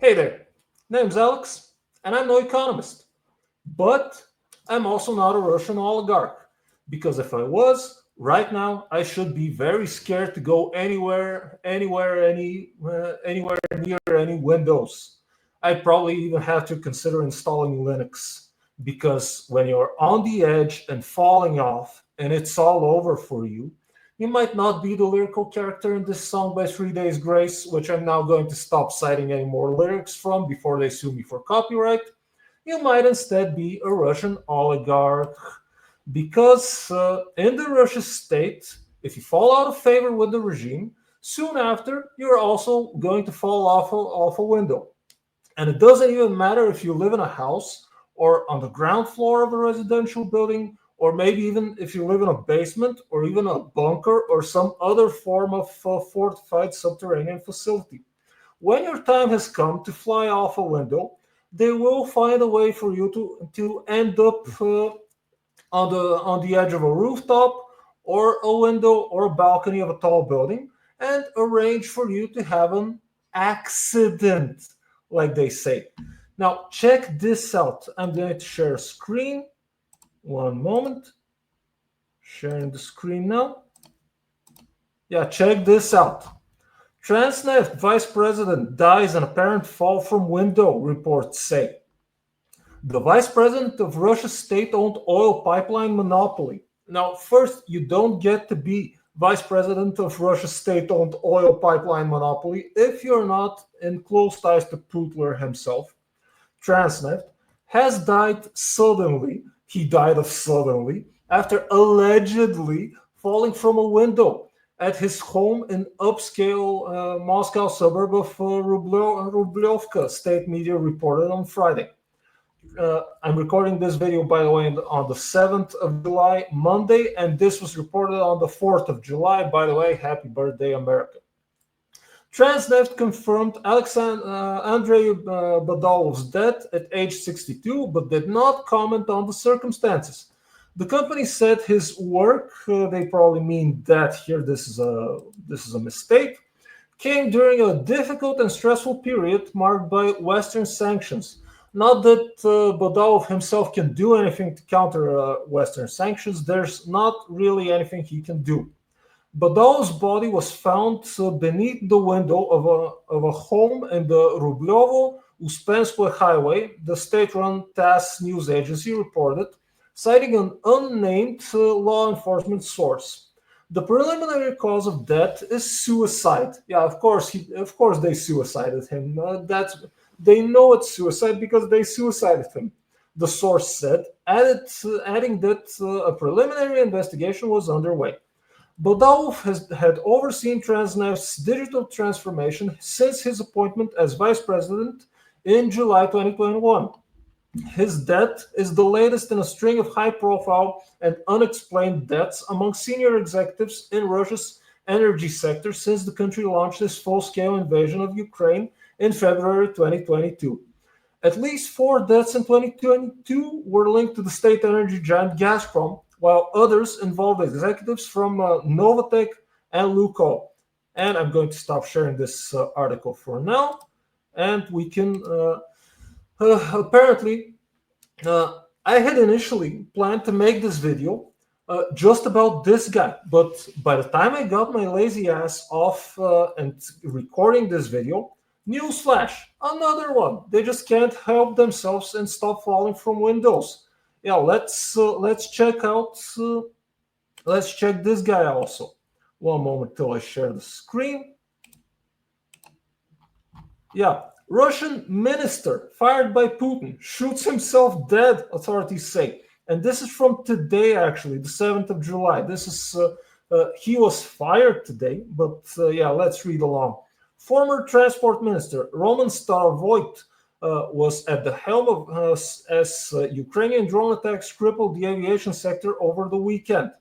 Hey there, name's Alex, and I'm no economist, but I'm also not a Russian oligarch, because if I was, right now I should be very scared to go anywhere near any Windows. I'd probably even have to consider installing Linux, because when you're on the edge and falling off, and it's all over for you, you might not be the lyrical character in this song by 3 Days Grace, which I'm now going to stop citing any more lyrics from before they sue me for copyright. You might instead be a Russian oligarch. Because in the Russian state, if you fall out of favor with the regime, soon after you're also going to fall off a window. And it doesn't even matter if you live in a house or on the ground floor of a residential building, or maybe even if you live in a basement or even a bunker or some other form of fortified subterranean facility. When your time has come to fly off a window, they will find a way for you to end up on the edge of a rooftop or a window or a balcony of a tall building and arrange for you to have an accident, like they say. Now, check this out. I'm going to share a screen. One moment. Sharing the screen now. Yeah, check this out. Transneft vice president dies in apparent fall from window, reports say. The vice president of Russia's state-owned oil pipeline monopoly. Now, first, you don't get to be vice president of Russia's state-owned oil pipeline monopoly if you're not in close ties to Putler himself. Transneft has died suddenly. He died of suddenly after allegedly falling from a window at his home in upscale Moscow suburb of Rublyovka, state media reported on Friday. I'm recording this video, by the way, on the 7th of July, Monday, and this was reported on the 4th of July. By the way, happy birthday, America. Transneft confirmed Andrei Badalov's death at age 62, but did not comment on the circumstances. The company said his work, they probably mean that here, this is a mistake, came during a difficult and stressful period marked by Western sanctions. Not that Badalov himself can do anything to counter Western sanctions. There's not really anything he can do. Badalov's body was found beneath the window of a home in the Rublyovo-Uspenskoye highway, the state-run TASS news agency reported, citing an unnamed law enforcement source. The preliminary cause of death is suicide. Yeah, of course they suicided him. They know it's suicide because they suicided him, the source said, adding that a preliminary investigation was underway. Badalov had overseen Transneft's digital transformation since his appointment as vice president in July 2021. His death is the latest in a string of high-profile and unexplained deaths among senior executives in Russia's energy sector since the country launched its full-scale invasion of Ukraine in February 2022. At least 4 deaths in 2022 were linked to the state energy giant Gazprom, while others involved executives from Novatek and Lukoil. And I'm going to stop sharing this article for now, and we can apparently, I had initially planned to make this video just about this guy, but by the time I got my lazy ass off and recording this video, newsflash, another one. They just can't help themselves and stop falling from windows. Yeah, let's check this guy also. One moment till I share the screen. Yeah. Russian minister fired by Putin shoots himself dead, authorities say. And this is from today, actually, the 7th of July. This is, he was fired today, but yeah, let's read along. Former transport minister Roman Starovoyt was at the helm of as Ukrainian drone attacks crippled the aviation sector over the weekend.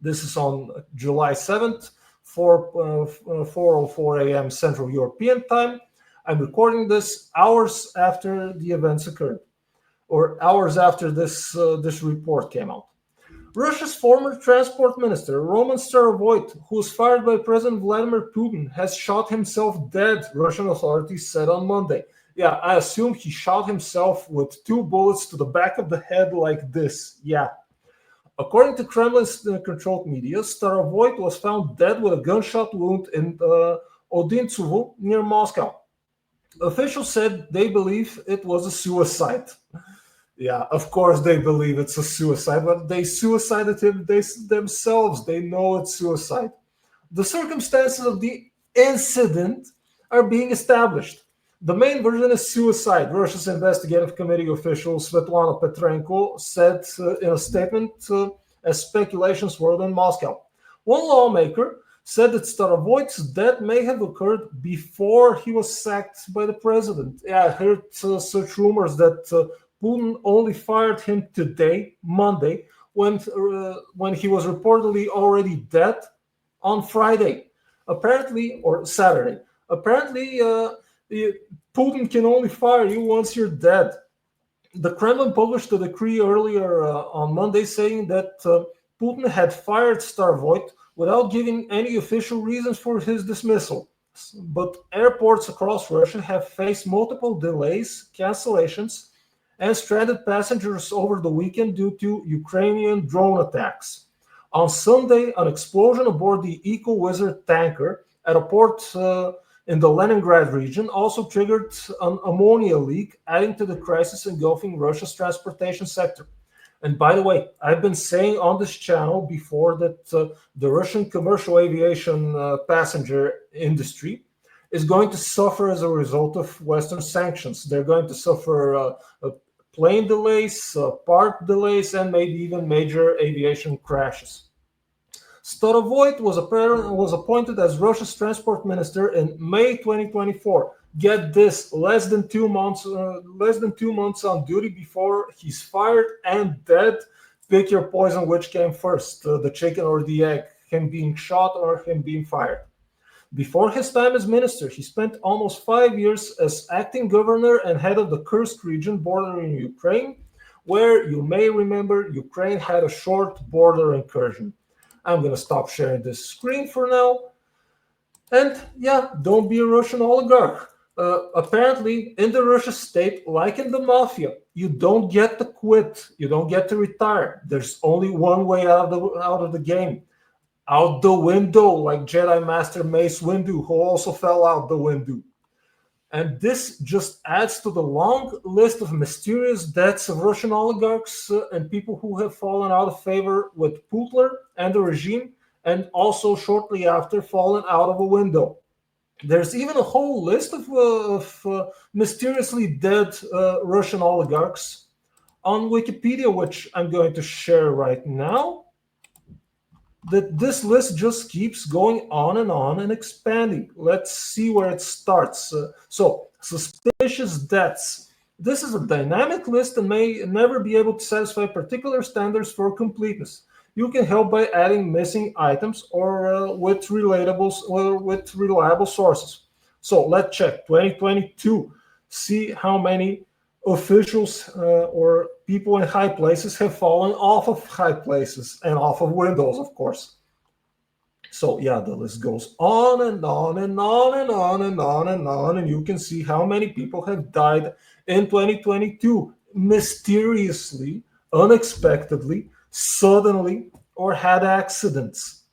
This is on July 7th, 4:04 a.m. Central European time. I'm recording this hours after the events occurred, or hours after this report came out. Russia's former transport minister, Roman Starovoyt, who was fired by President Vladimir Putin, has shot himself dead, Russian authorities said on Monday. Yeah, I assume he shot himself with 2 bullets to the back of the head like this. Yeah. According to Kremlin-controlled media, Starovoyt was found dead with a gunshot wound in Odintsovo near Moscow. Officials said they believe it was a suicide. Yeah, of course they believe it's a suicide, but they suicided him themselves. They know it's suicide. The circumstances of the incident are being established. The main version is suicide, Russia's investigative committee official Svetlana Petrenko said in a statement as speculations swirled in Moscow. One lawmaker said that Starovoyt's death may have occurred before he was sacked by the president. Yeah, I heard such rumors that Putin only fired him today, Monday, when he was reportedly already dead on Friday, apparently, or Saturday. Apparently, Putin can only fire you once you're dead. The Kremlin published a decree earlier on Monday saying that Putin had fired Starovoyt without giving any official reasons for his dismissal. But airports across Russia have faced multiple delays, cancellations, and stranded passengers over the weekend due to Ukrainian drone attacks. On Sunday, an explosion aboard the Eco-Wizard tanker at a port in the Leningrad region also triggered an ammonia leak, adding to the crisis engulfing Russia's transportation sector. And by the way, I've been saying on this channel before that the Russian commercial aviation passenger industry is going to suffer as a result of Western sanctions. They're going to suffer plane delays, part delays, and maybe even major aviation crashes. Starovoyt was appointed as Russia's transport minister in May 2024. Get this, less than 2 months on duty before he's fired and dead. Pick your poison, which came first, the chicken or the egg, him being shot or him being fired. Before his time as minister, he spent almost 5 years as acting governor and head of the Kursk region bordering Ukraine, where you may remember Ukraine had a short border incursion. I'm going to stop sharing this screen for now. And yeah, don't be a Russian oligarch. Apparently, in the Russian state, like in the mafia, you don't get to quit. You don't get to retire. There's only one way out of the game. Out the window, like Jedi Master Mace Windu, who also fell out the window. And this just adds to the long list of mysterious deaths of Russian oligarchs and people who have fallen out of favor with Putler and the regime, and also shortly after fallen out of a window. There's even a whole list of mysteriously dead Russian oligarchs on Wikipedia, which I'm going to share right now. That this list just keeps going on and expanding. Let's see where it starts. So, suspicious deaths. This is a dynamic list and may never be able to satisfy particular standards for completeness. You can help by adding missing items or with reliable sources. So let's check 2022. See how many officials or people in high places have fallen off of high places and off of windows, of course. So yeah, the list goes on and on and on and on and on and on, and you can see how many people have died in 2022 mysteriously, unexpectedly, suddenly, or had accidents.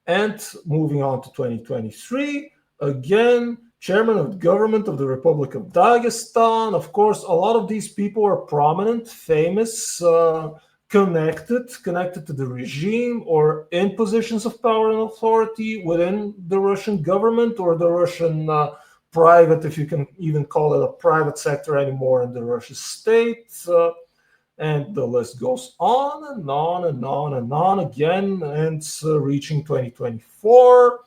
And moving on to 2023, again, chairman of the government of the Republic of Dagestan. Of course, a lot of these people are prominent, famous, connected to the regime or in positions of power and authority within the Russian government or the Russian private, if you can even call it a private sector anymore, in the Russian state. And the list goes on and on and on and on again, and it's reaching 2024.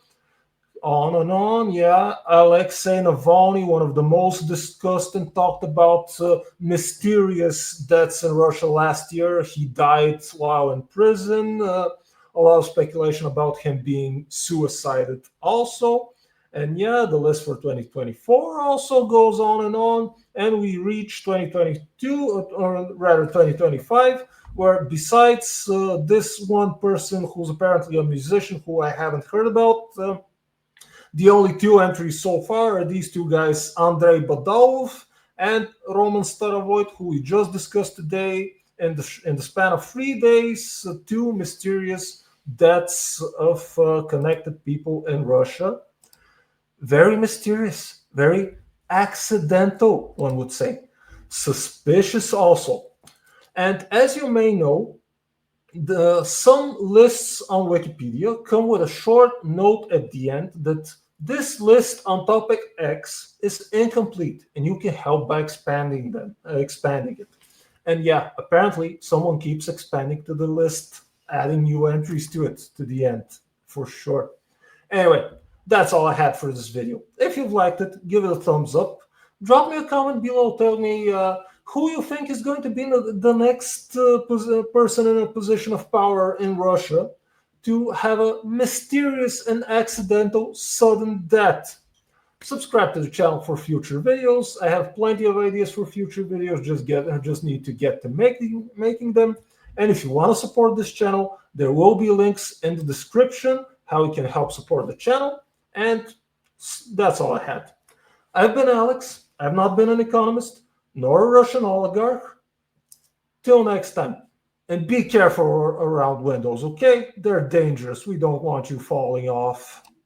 On and on, yeah. Alexei Navalny, one of the most discussed and talked about mysterious deaths in Russia last year. He died while in prison. A lot of speculation about him being suicided also. And yeah, the list for 2024 also goes on, and we reach 2022, or rather 2025, where besides this one person who's apparently a musician who I haven't heard about, the only two entries so far are these two guys, Andrei Badalov and Roman Staravoid, who we just discussed today. In the span of 3 days, two mysterious deaths of connected people in Russia. Very mysterious, very accidental, one would say. Suspicious also. And as you may know, some lists on Wikipedia come with a short note at the end that this list on topic X is incomplete, and you can help by expanding it. And yeah, apparently someone keeps expanding to the list, adding new entries to it to the end, for sure. Anyway, that's all I had for this video. If you've liked it, give it a thumbs up. Drop me a comment below. Tell me who you think is going to be the next person in a position of power in Russia to have a mysterious and accidental sudden death. Subscribe to the channel for future videos. I have plenty of ideas for future videos. Just need to get to making them. And if you want to support this channel, there will be links in the description how you can help support the channel. And that's all I had. I've been Alex. I've not been an economist nor a Russian oligarch. Till next time. And be careful around windows, okay? They're dangerous. We don't want you falling off.